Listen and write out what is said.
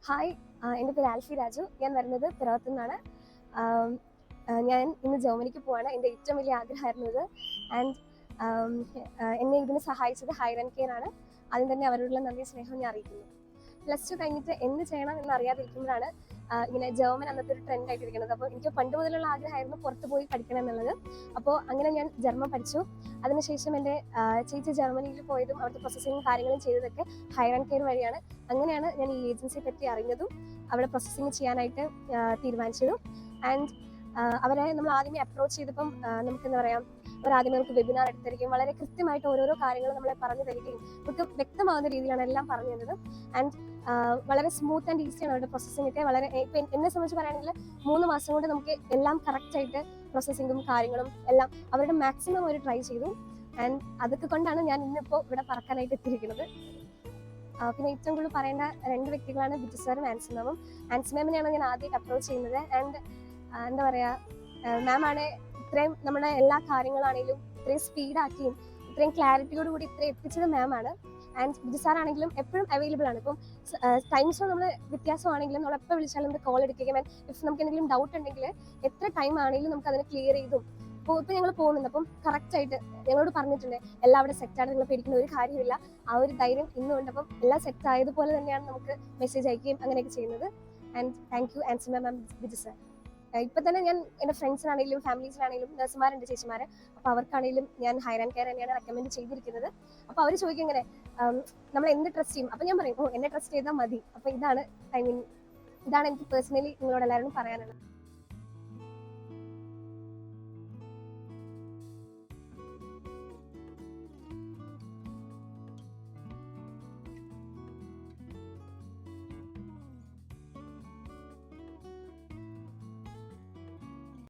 Hi, എൻ്റെ പേര് ആൽഫി രാജു. ഞാൻ വരുന്നത് പിറവത്തു നിന്നാണ്. ആം, ഞാൻ ഇന്ന് ജർമ്മനിക്ക് പോവാണ്. എൻ്റെ ഏറ്റവും വലിയ ആഗ്രഹമായിരുന്നു ഇത്. ആൻഡ് എന്നെ ഇതിന് സഹായിച്ചത് ഹൈറൻ കെയർ ആണ്. ആദ്യം തന്നെ അവരോടുള്ള നന്ദി സ്നേഹം ഞാൻ അറിയിക്കുന്നു. +2 കഴിഞ്ഞിട്ട് എന്ത് ചെയ്യണം എന്ന് അറിയാതിരിക്കുമ്പോഴാണ് ഇങ്ങനെ ജർമ്മൻ അന്നത്തെ ഒരു ട്രെൻഡ് ആയിട്ടിരിക്കുന്നത്. അപ്പോൾ എനിക്ക് പണ്ട് മുതലുള്ള ആഗ്രഹമായിരുന്നു പുറത്ത് പോയി പഠിക്കണം എന്നുള്ളത്. അപ്പോൾ അങ്ങനെ ഞാൻ ജർമ്മൻ പഠിച്ചു. അതിനുശേഷം എൻ്റെ ചേച്ചി ജർമ്മനിയിൽ പോയതും അവിടുത്തെ പ്രോസസ്സിങ്ങും കാര്യങ്ങളും ചെയ്തതൊക്കെ ഹൈറൻ കെയർ വഴിയാണ്. അങ്ങനെയാണ് ഞാൻ ഈ ഏജൻസിയെ പറ്റി അറിഞ്ഞതും അവിടെ പ്രോസസ്സിങ് ചെയ്യാനായിട്ട് തീരുമാനിച്ചതും. ആൻഡ് അവരെ നമ്മൾ ആദ്യമേ അപ്രോച്ച് ചെയ്തപ്പം നമുക്ക് എന്താ പറയുക, അവരാദ്യമേ നമുക്ക് വെബിനാർ എടുത്തിരിക്കും. വളരെ കൃത്യമായിട്ട് ഓരോരോ കാര്യങ്ങൾ നമ്മളെ പറഞ്ഞു തരികയും നമുക്ക് വ്യക്തമാകുന്ന രീതിയിലാണ് എല്ലാം പറഞ്ഞു തന്നത്. ആൻഡ് വളരെ സ്മൂത്ത് ആൻഡ് ഈസിയാണ് അവരുടെ പ്രോസസ്സിംഗ് ഒക്കെ. വളരെ ഇപ്പം എന്നെ സംബന്ധിച്ച് പറയുകയാണെങ്കിൽ 3 മാസം കൊണ്ട് നമുക്ക് എല്ലാം കറക്റ്റായിട്ട് പ്രോസസ്സിങ്ങും കാര്യങ്ങളും എല്ലാം അവരുടെ മാക്സിമം അവർ ട്രൈ ചെയ്തു. ആൻഡ് അതൊക്കെ കൊണ്ടാണ് ഞാൻ ഇന്നിപ്പോൾ ഇവിടെ പറക്കാനായിട്ട് എത്തിയിരിക്കുന്നത്. പിന്നെ ഏറ്റവും കൂടുതൽ പറയേണ്ട 2 വ്യക്തികളാണ് ബിജു സാറും ആൻസി മാമും. ആൻസി മാമിനെയാണ് ഞാൻ ആദ്യമായിട്ട് അപ്രോച്ച് ചെയ്യുന്നത്. ആൻഡ് എന്താ പറയുക, മാമാണ് ഇത്രയും നമ്മുടെ എല്ലാ കാര്യങ്ങളാണെങ്കിലും ഇത്രയും സ്പീഡാക്കിയും ഇത്രയും ക്ലാരിറ്റിയോട് കൂടി ഇത്രയും എത്തിച്ചത് മാമാണ്. ആൻഡ് ബിജു സാറാണെങ്കിലും എപ്പോഴും അവൈലബിൾ ആണ്. ഇപ്പം ടൈംസ് നമ്മൾ വ്യത്യാസമാണെങ്കിലും നമ്മൾ എപ്പോൾ വിളിച്ചാലും നമുക്ക് കോൾ എടുക്കുകയും ഇഫ് നമുക്ക് എന്തെങ്കിലും ഡൗട്ട് ഉണ്ടെങ്കിൽ എത്ര ടൈം ആണെങ്കിലും നമുക്ക് അതിനെ ക്ലിയർ ചെയ്തും. ഇപ്പോൾ ഞങ്ങൾ പോകുന്നുണ്ട്, അപ്പം കറക്റ്റായിട്ട് ഞങ്ങളോട് പറഞ്ഞിട്ടുണ്ട് എല്ലാം അവിടെ സെറ്റാണ്, നിങ്ങൾ പേടിക്കുന്ന ഒരു കാര്യമില്ല. ആ ഒരു ധൈര്യം ഇന്നുണ്ട്. അപ്പം എല്ലാം സെറ്റ് ആയതുപോലെ തന്നെയാണ് നമുക്ക് മെസ്സേജ് അയക്കുകയും അങ്ങനെയൊക്കെ ചെയ്യുന്നത്. And thank you Ancy ma'am, Biju sir. ഇപ്പം തന്നെ ഞാൻ എൻ്റെ ഫ്രണ്ട്സിനാണെങ്കിലും ഫാമിലീസിനാണെങ്കിലും നഴ്സുമാരുണ്ട് ചേച്ചിമാർ. അപ്പോൾ അവർക്കാണെങ്കിലും ഞാൻ ഹൈറൻ കെയർ തന്നെയാണ് റെക്കമെൻഡ് ചെയ്തിരിക്കുന്നത്. അപ്പോൾ അവർ ചോദിക്കും ഇങ്ങനെ നമ്മൾ എന്ത് ട്രസ്റ്റ് ചെയ്യും. അപ്പോൾ ഞാൻ പറയും എന്നെ ട്രസ്റ്റ് ചെയ്താൽ മതി. അപ്പോൾ ഇതാണ് ഇതാണ് എനിക്ക് പേഴ്സണലി നിങ്ങളോട് എല്ലാവരോടും പറയാനുള്ളത്.